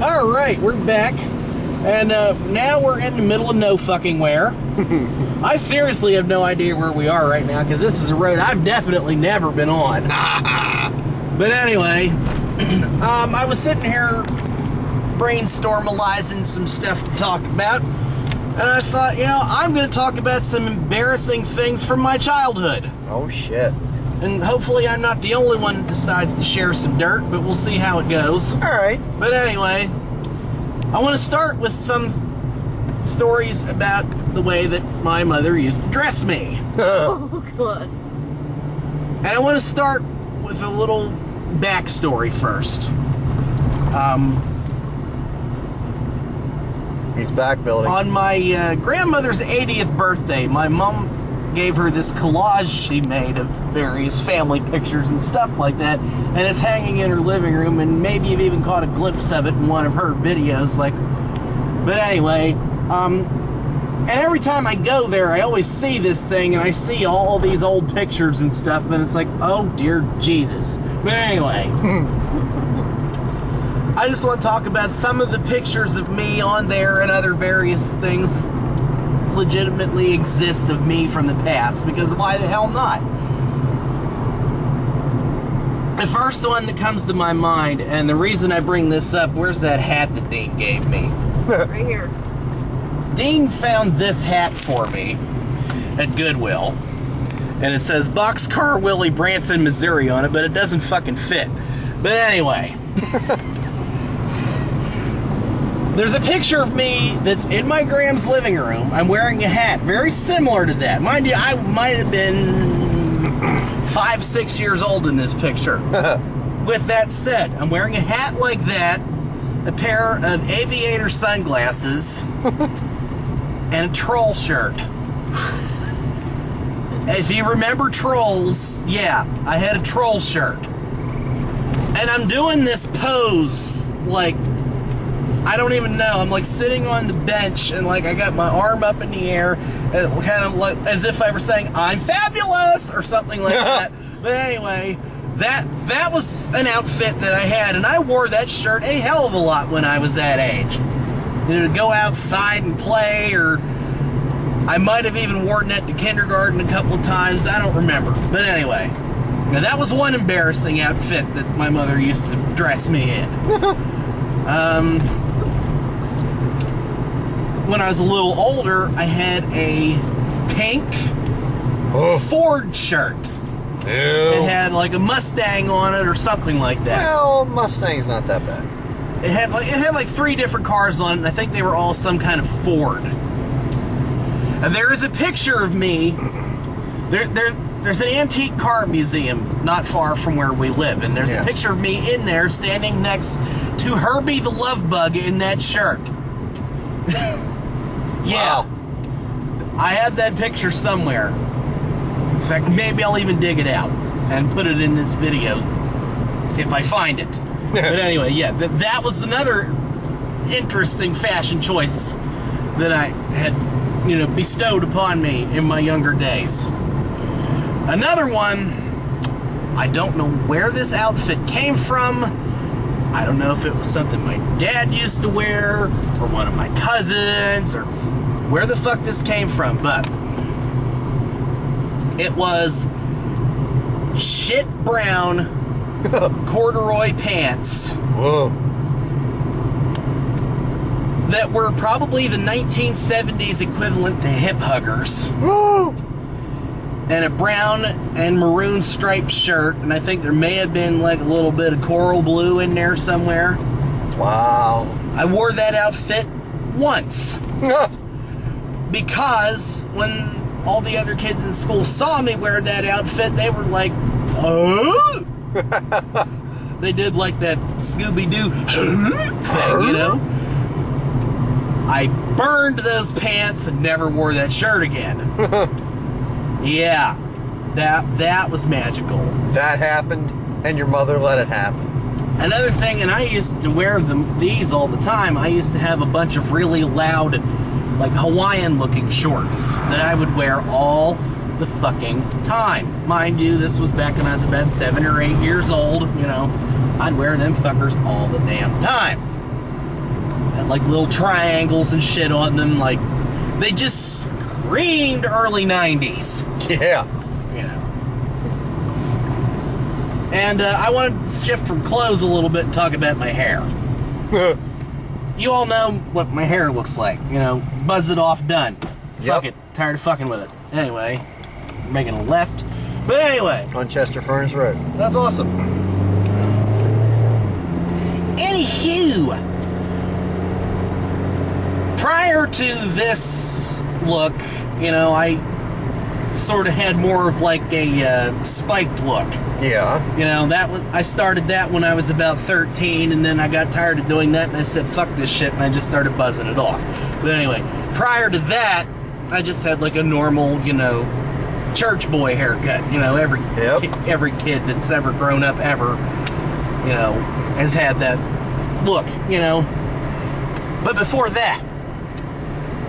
All right, we're back, and now we're in the middle of no fucking where. I seriously have no idea where we are right now because this is a road I've definitely never been on. But anyway, I was sitting here brainstormalizing some stuff to talk about, and I thought, you know, I'm going to talk about some embarrassing things from my childhood. Oh shit. And hopefully I'm not the only one that decides to share some dirt, but we'll see how it goes. All right. But anyway, I want to start with some stories about the way that my mother used to dress me. Oh, God. And I want to start with a little backstory first. He's back building. On my grandmother's 80th birthday, my mom gave her this collage she made of various family pictures and stuff like that, and it's hanging in her living room, and maybe you've even caught a glimpse of it in one of her videos. But anyway, and every time I go there, I always see this thing, and I see all these old pictures and stuff, and it's like, oh dear Jesus. But anyway, I just want to talk about some of the pictures of me on there and other various things legitimately exist of me from the past, because why the hell not? The first one that comes to my mind, and the reason I bring this up, where's that hat that Dean gave me? Right here. Dean found this hat for me at Goodwill, and it says Boxcar Willie Branson, Missouri on it, but it doesn't fucking fit. But anyway, there's a picture of me that's in my Gram's living room. I'm wearing a hat very similar to that. Mind you, I might have been 5, 6 years old in this picture. With that said, I'm wearing a hat like that, a pair of aviator sunglasses, and a troll shirt. If you remember Trolls, yeah, I had a troll shirt. And I'm doing this pose like, I don't even know. I'm like sitting on the bench and like I got my arm up in the air and it kind of like as if I were saying I'm fabulous or something like that. But anyway, that was an outfit that I had, and I wore that shirt a hell of a lot when I was that age. You know, to go outside and play, or I might have even worn that to kindergarten a couple of times. I don't remember. But anyway, now that was one embarrassing outfit that my mother used to dress me in. When I was a little older, I had a pink Ford shirt. Ew. It had like a Mustang on it or something like that. Well, Mustang's not that bad. It had like 3 different cars on it, and I think they were all some kind of Ford. And there is a picture of me. There's an antique car museum not far from where we live, and there's a picture of me in there standing next to Herbie the Love Bug in that shirt. Yeah. Wow. I have that picture somewhere. In fact, maybe I'll even dig it out and put it in this video if I find it. But anyway, yeah, that was another interesting fashion choice that I had, you know, bestowed upon me in my younger days. Another one, I don't know where this outfit came from. I don't know if it was something my dad used to wear or one of my cousins or where the fuck this came from, but it was shit brown corduroy pants. Whoa. That were probably the 1970s equivalent to hip huggers. Woo! And a brown and maroon striped shirt, and I think there may have been like a little bit of coral blue in there somewhere. Wow. I wore that outfit once. Because when all the other kids in school saw me wear that outfit, they were like, oh! They did like that Scooby-Doo thing, you know? I burned those pants and never wore that shirt again. Yeah, that was magical. That happened, and your mother let it happen. Another thing, and I used to wear these all the time, I used to have a bunch of really loud, like Hawaiian-looking shorts that I would wear all the fucking time. Mind you, this was back when I was about 7 or 8 years old, you know. I'd wear them fuckers all the damn time. Had like little triangles and shit on them. Like, they just screamed early 90s. Yeah. You know. And I want to shift from clothes a little bit and talk about my hair. You all know what my hair looks like. You know, buzz it off, done. Fuck it. Tired of fucking with it. Anyway, making a left. But anyway. On Chester Furnace Road. That's awesome. Anywho, prior to this look, you know, I sort of had more of like a spiked look. Yeah. You know, I started that when I was about 13, and then I got tired of doing that, and I said, fuck this shit, and I just started buzzing it off. But anyway, prior to that, I just had like a normal, you know, church boy haircut. You know, every kid that's ever grown up ever, you know, has had that look, you know. But before that,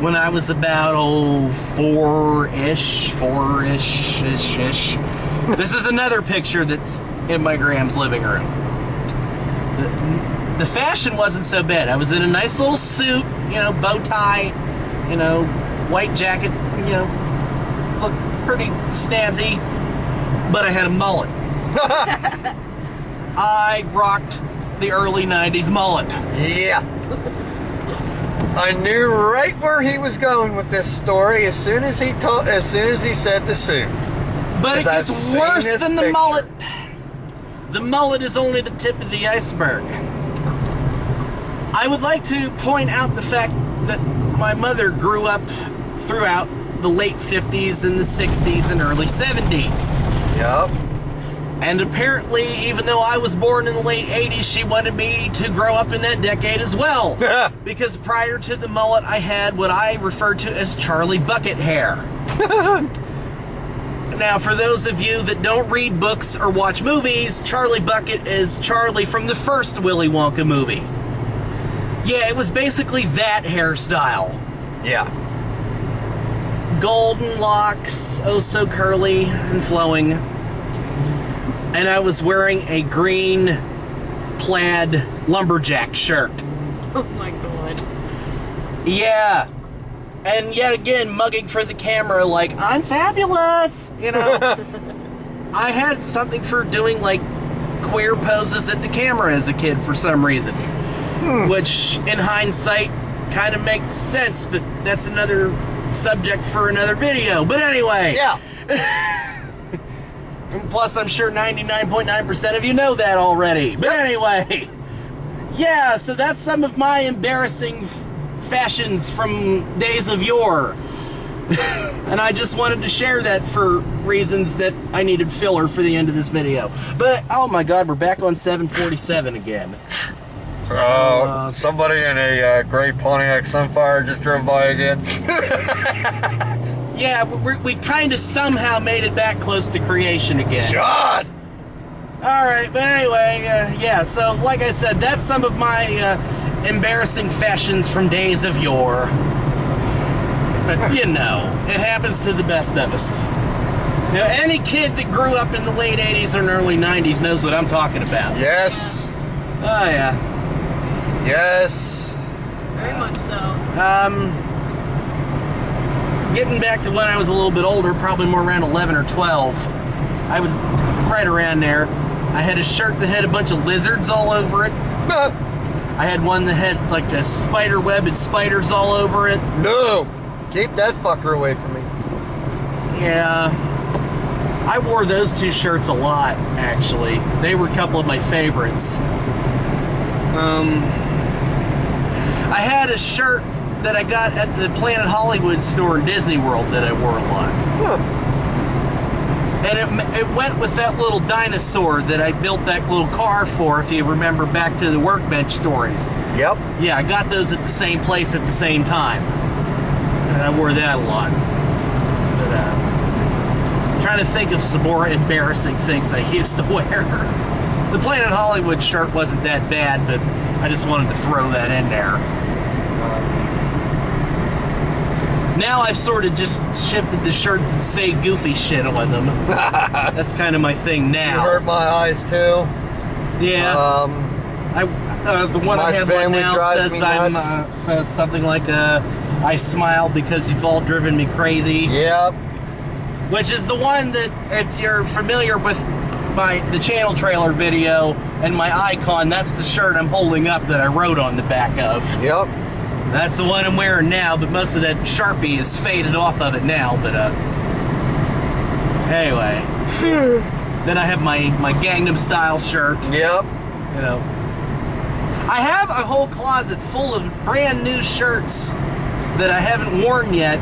when I was about four-ish, this is another picture that's in my Graham's living room. The fashion wasn't so bad. I was in a nice little suit, you know, bow tie, you know, white jacket, you know, looked pretty snazzy, but I had a mullet. I rocked the early 90s mullet. Yeah. I knew right where he was going with this story as soon as he said the suit. But it gets worse than the mullet. The mullet is only the tip of the iceberg. I would like to point out the fact that my mother grew up throughout the late 50s and the 60s and early 70s. Yep. And apparently, even though I was born in the late 80s, she wanted me to grow up in that decade as well. Because prior to the mullet, I had what I refer to as Charlie Bucket hair. Now, for those of you that don't read books or watch movies, Charlie Bucket is Charlie from the first Willy Wonka movie. Yeah, it was basically that hairstyle. Yeah. Golden locks, oh so curly and flowing. And I was wearing a green plaid lumberjack shirt. Oh my god. Yeah. And yet again, mugging for the camera like, I'm fabulous! You know? I had something for doing like queer poses at the camera as a kid for some reason. Which, in hindsight, kind of makes sense, but that's another subject for another video. But anyway. Yeah. And plus, I'm sure 99.9% of you know that already. But anyway. Yeah, so that's some of my embarrassing fashions from days of yore. And I just wanted to share that for reasons that I needed filler for the end of this video. But, oh my god, we're back on 747 again. So, somebody in a gray Pontiac Sunfire just drove by again. Yeah, we kind of somehow made it back close to creation again. God! Alright, but anyway, yeah, so like I said, that's some of my embarrassing fashions from days of yore. But, you know, it happens to the best of us. Now, any kid that grew up in the late 80s or early 90s knows what I'm talking about. Yes. Oh, yeah. Yes. Very much so. Getting back to when I was a little bit older, probably more around 11 or 12, I was right around there. I had a shirt that had a bunch of lizards all over it. I had one that had like a spider web and spiders all over it. No! Keep that fucker away from me. Yeah. I wore those two shirts a lot, actually. They were a couple of my favorites. I had a shirt that I got at the Planet Hollywood store in Disney World that I wore a lot. Huh. And it went with that little dinosaur that I built that little car for, if you remember back to the Workbench stories. Yep. Yeah, I got those at the same place at the same time. And I wore that a lot. But, trying to think of some more embarrassing things I used to wear. The Planet Hollywood shirt wasn't that bad, but I just wanted to throw that in there. Now I've sort of just shifted the shirts and say goofy shit on them. That's kind of my thing now. You hurt my eyes too. Yeah. The one My I have on family now drives says me I'm nuts. says something like I smile because you've all driven me crazy. Yep. Which is the one that, if you're familiar with the channel trailer video and my icon, that's the shirt I'm holding up that I wrote on the back of. Yep. That's the one I'm wearing now, but most of that Sharpie is faded off of it now, but anyway. Then I have my Gangnam Style shirt. Yep. You know. I have a whole closet full of brand new shirts that I haven't worn yet.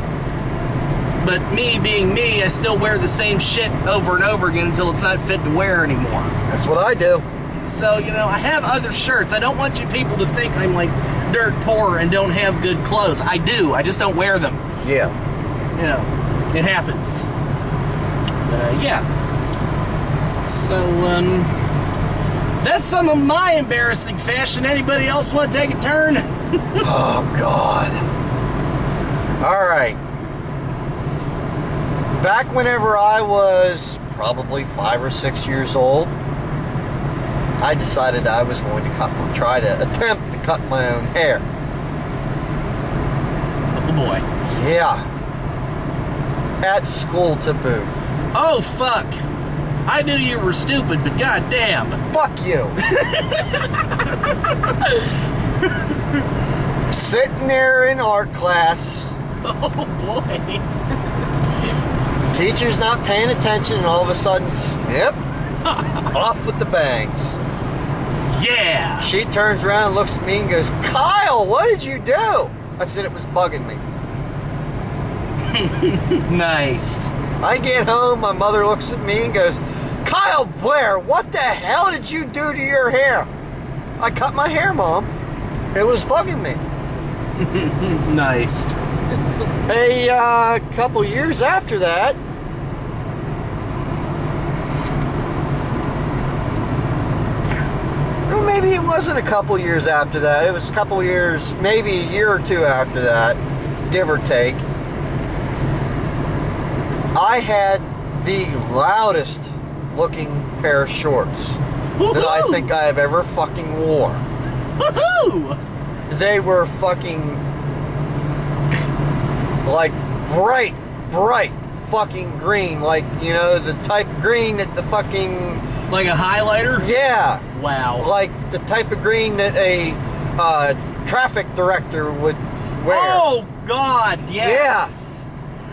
But me being me, I still wear the same shit over and over again until it's not fit to wear anymore. That's what I do. So, you know, I have other shirts. I don't want you people to think I'm like dirt poor and don't have good clothes. I do. I just don't wear them. Yeah. You know, it happens. Yeah. So, that's some of my embarrassing fashion. Anybody else want to take a turn? Oh, God. All right. Back whenever I was probably 5 or 6 years old, I decided I was going to try to attempt to cut my own hair. Oh, boy. Yeah. At school to boot. Oh, fuck. I knew you were stupid, but goddamn. Fuck you. Sitting there in art class. Oh, boy. Teacher's not paying attention, and all of a sudden, snip, off with the bangs. Yeah. She turns around and looks at me and goes, Kyle, what did you do? I said it was bugging me. Nice. I get home, my mother looks at me and goes, Kyle Blair, what the hell did you do to your hair? I cut my hair, Mom. It was bugging me. Nice. A couple years after that, well, maybe it wasn't a couple years after that. It was a couple years, maybe a year or two after that, give or take. I had the loudest looking pair of shorts that I think I have ever fucking wore. Woohoo! They were fucking like bright fucking green, like, you know, the type of green that the fucking, Like a highlighter? yeah, Wow. like the type of green that a traffic director would wear. Oh, God, yes.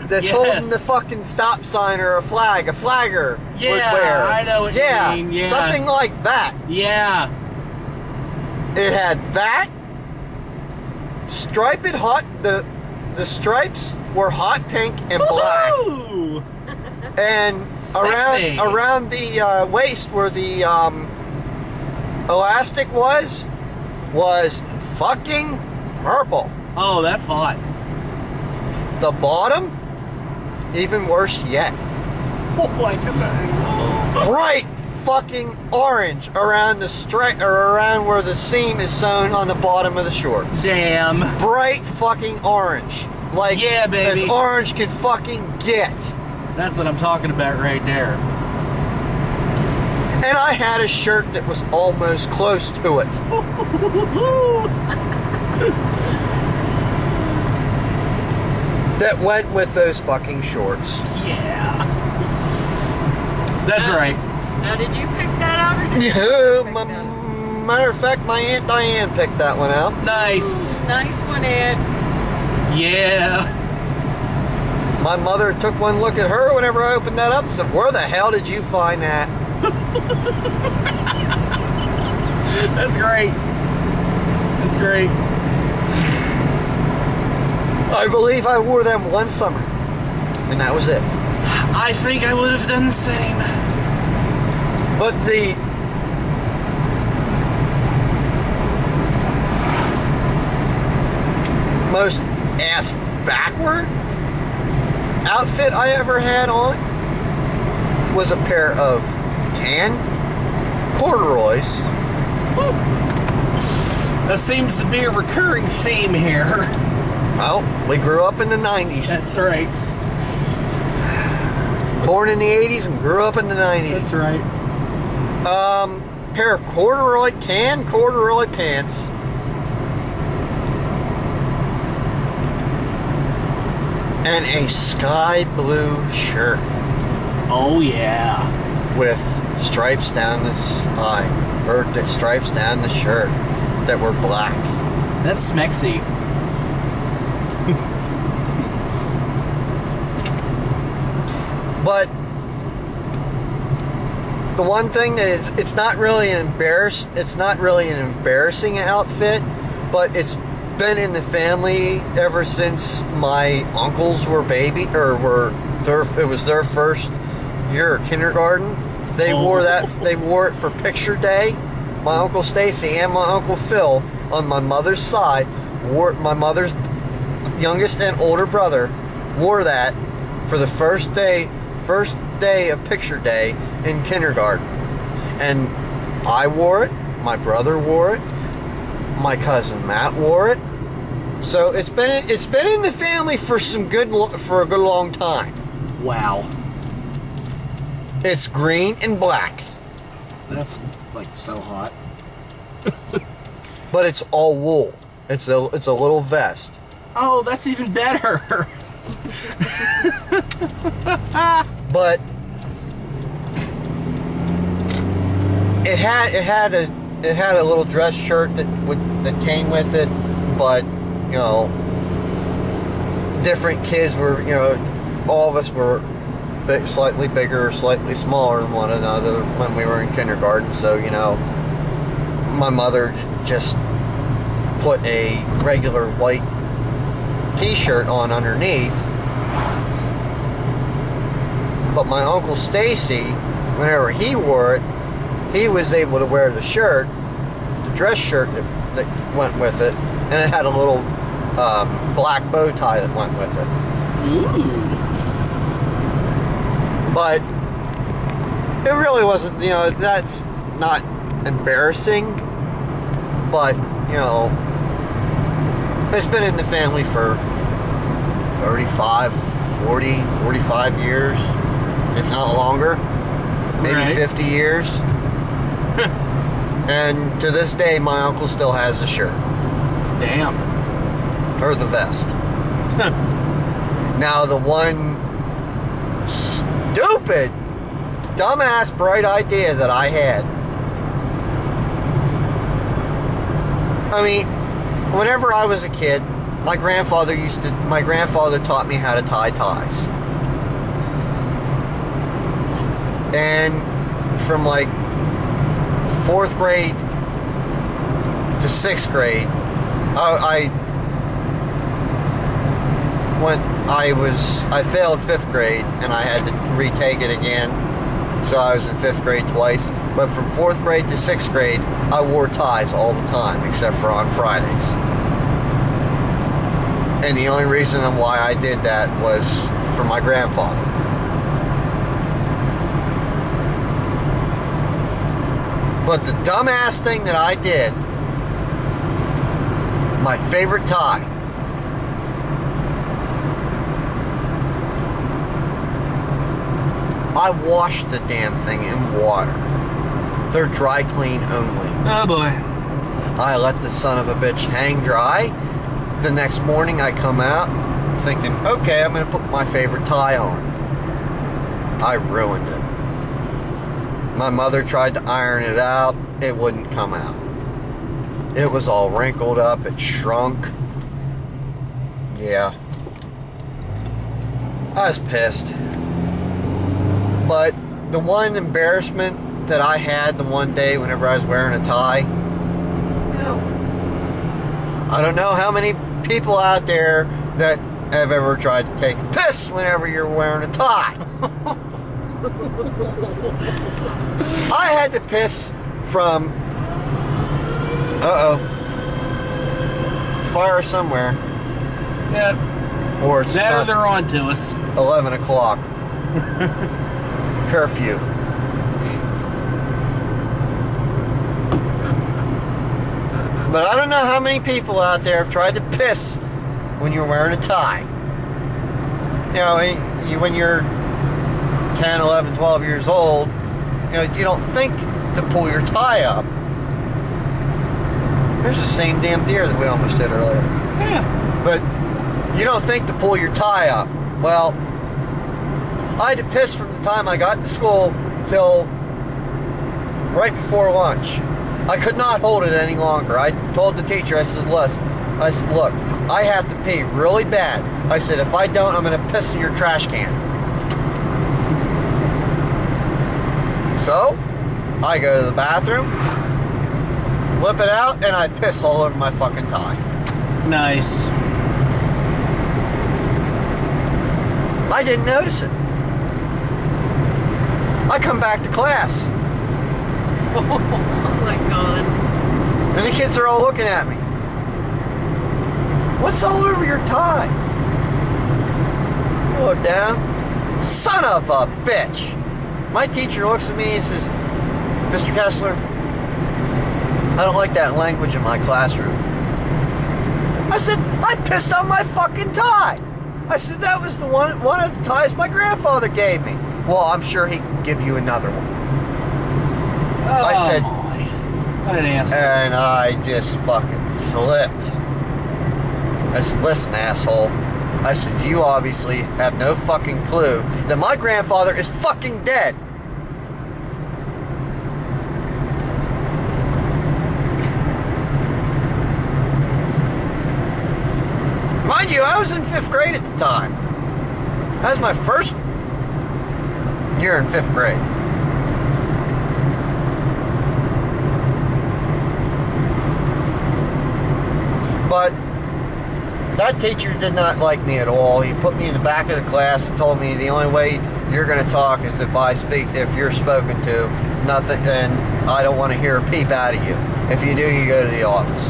That's Yes. holding the fucking stop sign or a flagger would Yeah, wear. I know what you mean, yeah. Something like that. Yeah. It had that, striped hot, the stripes were hot pink and black. Woohoo! And Sexy. around the waist where the elastic was fucking purple. Oh, that's hot. The bottom, even worse yet. Oh, my God. Bright fucking orange around the stripe, or around where the seam is sewn on the bottom of the shorts. Damn. Bright fucking orange. Like, Yeah, baby. as orange could fucking get. That's what I'm talking about right there. And I had a shirt that was almost close to it. That went with those fucking shorts. Yeah. That's right. Now, did you pick that out or did Yeah, you pick that? matter of fact, my Aunt Diane picked that one out. Nice. Nice one, Ed. Yeah. My mother took one look at her whenever I opened that up and said, where the hell did you find that? That's great. That's great. I believe I wore them one summer, and that was it. I think I would have done the same. But the most ass backward outfit I ever had on was a pair of tan corduroys. That seems to be a recurring theme here. Well, we grew up in the 90s. That's right. Born in the 80s and grew up in the 90s. That's right. pair of tan corduroy pants. And a sky blue shirt. Oh yeah. With stripes down the side, or the stripes down the shirt that were black. That's smexy. But the one thing that is, it's not really an embarrassing outfit, but it's been in the family ever since my uncles were it was their first year of kindergarten. They wore it for picture day. My Uncle Stacy and my Uncle Phil on my mother's side my mother's youngest and older brother wore that for the first day of picture day in kindergarten. And I wore it, my brother wore it, my cousin Matt wore it. So it's been in the family for a good long time. Wow. It's green and black. That's like so hot. But it's all wool. It's a little vest. Oh, that's even better. But it had a little dress shirt that came with it, but you know, different kids were, you know, all of us were slightly bigger or slightly smaller than one another when we were in kindergarten. So, you know, my mother just put a regular white t-shirt on underneath. But my Uncle Stacy, whenever he wore it, he was able to wear the shirt, the dress shirt that went with it, and it had a little black bow tie that went with it. Ooh. But it really wasn't, you know, that's not embarrassing, but, you know, it's been in the family for 35, 40, 45 years, if not longer, maybe Right. 50 years. And to this day, my uncle still has the shirt, Damn. or the vest. Now, the one stupid, dumbass, bright idea that I had. I mean, whenever I was a kid, my grandfather taught me how to tie ties. And from like 4th grade to 6th grade, I failed 5th grade and I had to retake it again. So I was in 5th grade twice. But from 4th grade to 6th grade, I wore ties all the time, except for on Fridays. And the only reason why I did that was for my grandfather. But the dumbass thing that I did, my favorite tie, I washed the damn thing in water. They're dry clean only. Oh boy. I let the son of a bitch hang dry. The next morning I come out thinking, okay, I'm going to put my favorite tie on. I ruined it. My mother tried to iron it out. It wouldn't come out. It was all wrinkled up. It shrunk. Yeah. I was pissed. But the one embarrassment that I had the one day whenever I was wearing a tie, I don't know how many people out there that have ever tried to take a piss whenever you're wearing a tie. I had to piss from fire somewhere. Yeah. Or it's Now not they're on to us. 11 o'clock. Curfew. But I don't know how many people out there have tried to piss when you're wearing a tie. You know, when you're 10, 11, 12 years old, you know, you don't think to pull your tie up. There's the same damn deer that we almost did earlier. Yeah. But you don't think to pull your tie up. Well, I had to piss from the time I got to school till right before lunch. I could not hold it any longer. I told the teacher, I said, look, I have to pee really bad. I said, if I don't, I'm going to piss in your trash can. So, I go to the bathroom, whip it out, and I piss all over my fucking tie. Nice. I didn't notice it. I come back to class, Oh my god. and the kids are all looking at me. What's all over your tie? I look down. Son of a bitch. My teacher looks at me and says, Mr. Kessler, I don't like that language in my classroom. I said, I pissed on my fucking tie. I said, that was the one of the ties my grandfather gave me. Well, I'm sure he can give you another one. Oh, I said, what an asshole. and I just fucking flipped. I said, listen, asshole. I said, you obviously have no fucking clue that my grandfather is fucking dead. Mind you, I was in 5th grade at the time. That was my first year in 5th grade. But that teacher did not like me at all. He put me in the back of the class and told me the only way you're going to talk is if you're spoken to, nothing, and I don't want to hear a peep out of you. If you do, you go to the office.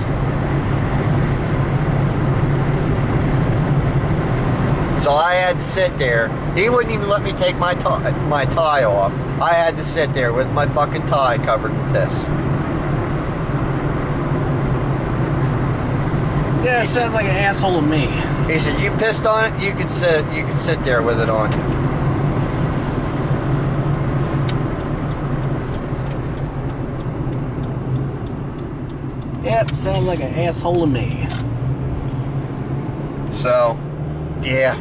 So I had to sit there. He wouldn't even let me take my tie off. I had to sit there with my fucking tie covered in piss. Yeah, it sounds like an asshole to me. He said, "You pissed on it. You can sit there with it on you." Yep, sounds like an asshole to me. So, yeah.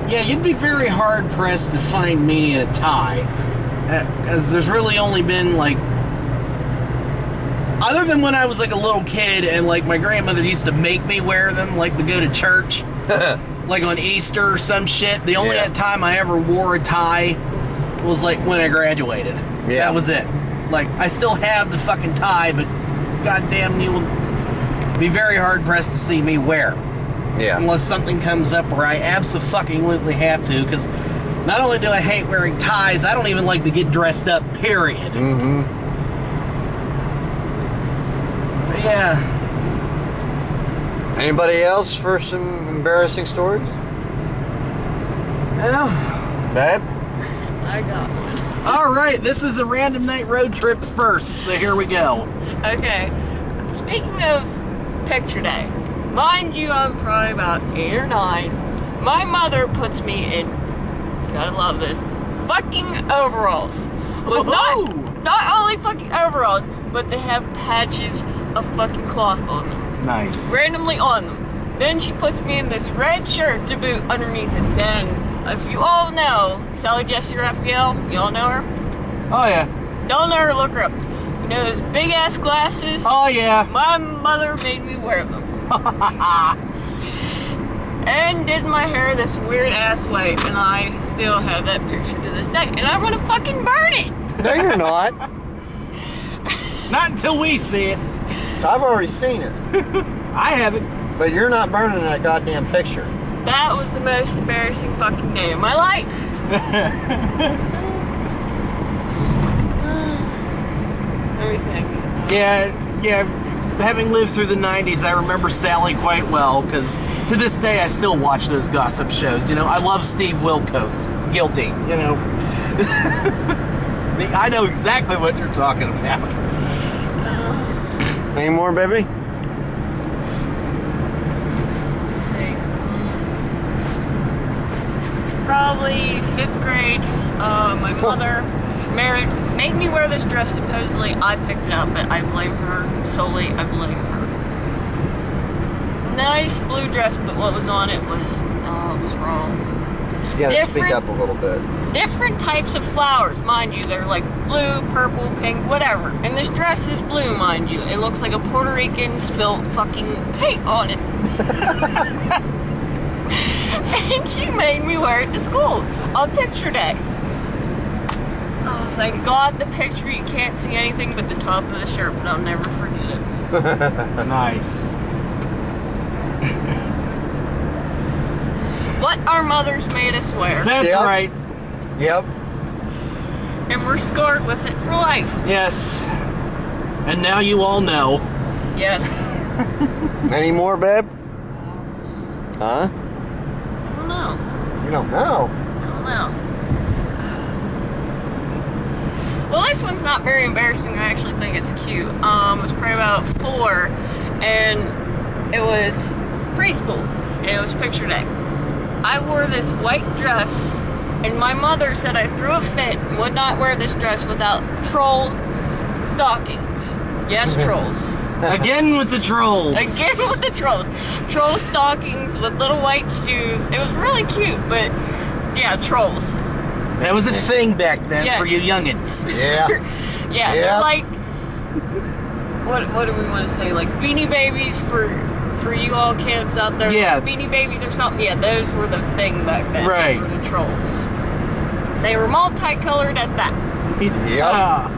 Yeah, you'd be very hard pressed to find me in a tie, as there's really only been like, other than when I was like a little kid and like my grandmother used to make me wear them, like to go to church, like on Easter or some shit. The only time I ever wore a tie was like when I graduated. Yeah. That was it. Like, I still have the fucking tie, but goddamn, you will be very hard pressed to see me wear it. Yeah. Unless something comes up where I absolutely have to, because not only do I hate wearing ties, I don't even like to get dressed up, period. Mm-hmm. But yeah. Anybody else for some embarrassing stories? Well, Babe? I got one. all right, this is a random night road trip first, so here we go. Okay. Speaking of picture day, mind you, I'm probably about 8 or 9. My mother puts me in, you gotta love this, fucking overalls. With not only fucking overalls, but they have patches of fucking cloth on them. Nice. Randomly on them. Then she puts me in this red shirt to boot underneath it. Then, if you all know Sally Jesse Raphael, you all know her? Oh, yeah. Don't know her, look her up. You know those big ass glasses? Oh, yeah. My mother made me wear them. And did my hair this weird ass way, and I still have that picture to this day. And I'm gonna fucking burn it! No, you're not. Not until we see it. I've already seen it. I haven't. But you're not burning that goddamn picture. That was the most embarrassing fucking day of my life. Let me think. Yeah. Having lived through the 90s, I remember Sally quite well, because to this day I still watch those gossip shows. You know, I love Steve Wilkos. Guilty, you know. I know exactly what you're talking about. Any more, baby? Let's see. married. My mother made me wear this dress. Supposedly, I picked it up, but I blame her solely. I blame her. Nice blue dress, but what was on it was wrong. You gotta speak up a little bit. Different types of flowers, mind you. They're like blue, purple, pink, whatever. And this dress is blue, mind you. It looks like a Puerto Rican spilt fucking paint on it. And she made me wear it to school on picture day. Oh, thank God the picture, you can't see anything but the top of the shirt, but I'll never forget it. Nice. What our mothers made us wear. That's Yep. right. Yep. And we're scarred with it for life. Yes. And now you all know. Yes. Any more, babe? Huh? I don't know. You don't know. I don't know. Well, this one's not very embarrassing. I actually think it's cute. It was probably about 4, and it was preschool, and it was picture day. I wore this white dress, and my mother said I threw a fit and would not wear this dress without troll stockings. Yes, trolls. Again with the trolls. Again with the trolls. Troll stockings with little white shoes. It was really cute, but yeah, trolls. That was a thing back then Yeah. for you youngins. Yeah. Yeah, Yeah. they're like, what do we want to say? Like Beanie Babies for you all kids out there. Yeah. Beanie Babies or something. Yeah, those were the thing back then. Right. Were the trolls. They were multicolored at that. Ah.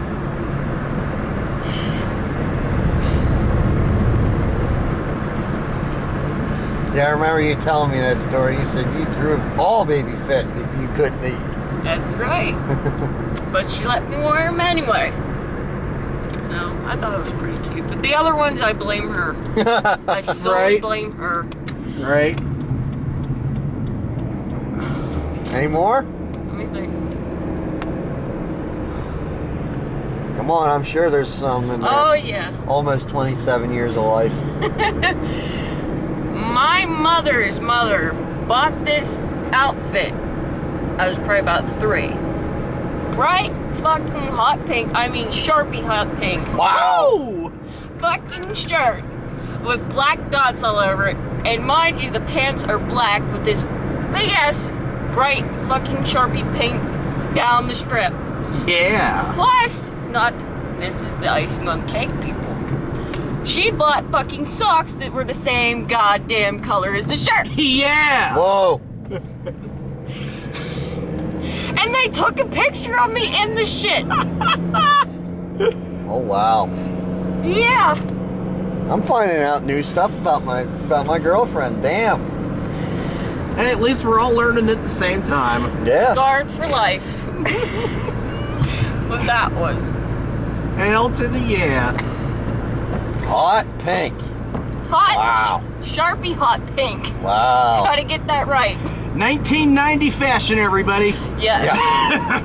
Yeah, I remember you telling me that story. You said you threw a ball baby fit that you couldn't eat. That's right. But she let me wear them anyway. So I thought it was pretty cute. But the other ones, I blame her. I solely Right. blame her. Right. Any more? Let me think. Come on, I'm sure there's some in there. Oh yes. Almost 27 years of life. My mother's mother bought this outfit. I was probably about 3. Bright fucking hot pink. I mean Sharpie hot pink. Wow! Fucking shirt with black dots all over it. And mind you, the pants are black with this big ass bright fucking Sharpie pink down the strip. Yeah. Plus, this is the icing on the cake, people. She bought fucking socks that were the same goddamn color as the shirt. Yeah. Whoa. And they took a picture of me in the shit. Oh wow. Yeah. I'm finding out new stuff about my girlfriend. Damn. Hey, at least we're all learning at the same time. Yeah. Scarred for life. With that one. Hell to the yeah. Hot pink. Hot. Wow. Sharpie hot pink. Wow. Gotta get that right. 1990 fashion, everybody. Yes. Yeah.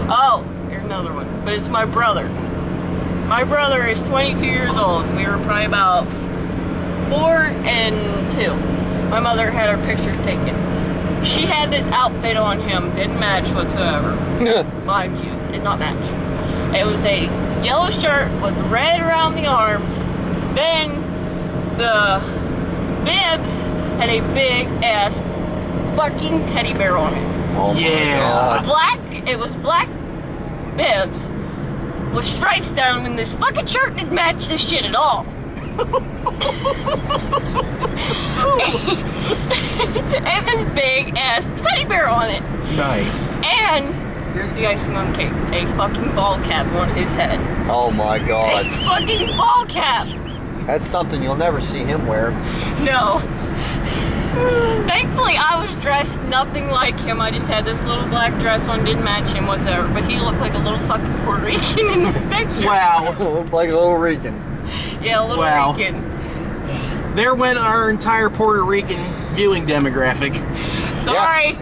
Oh, here's another one. But it's my brother. My brother is 22 years old. We were probably about 4 and 2. My mother had our pictures taken. She had this outfit on him. Didn't match whatsoever. Mind you, did not match. It was a yellow shirt with red around the arms. Then the bibs had a big ass fucking teddy bear on it. Oh my Yeah. God. It was black bibs with stripes down them, and this fucking shirt didn't match this shit at all. And this big ass teddy bear on it. Nice. And here's the icing on the cake. A fucking ball cap on his head. Oh my A God. fucking ball cap. That's something you'll never see him wear. No. Thankfully, I was dressed nothing like him. I just had this little black dress on, didn't match him whatsoever. But he looked like a little fucking Puerto Rican in this picture. Wow. Looked like a little Rican. Yeah, a little Wow. Rican. There went our entire Puerto Rican viewing demographic. Sorry.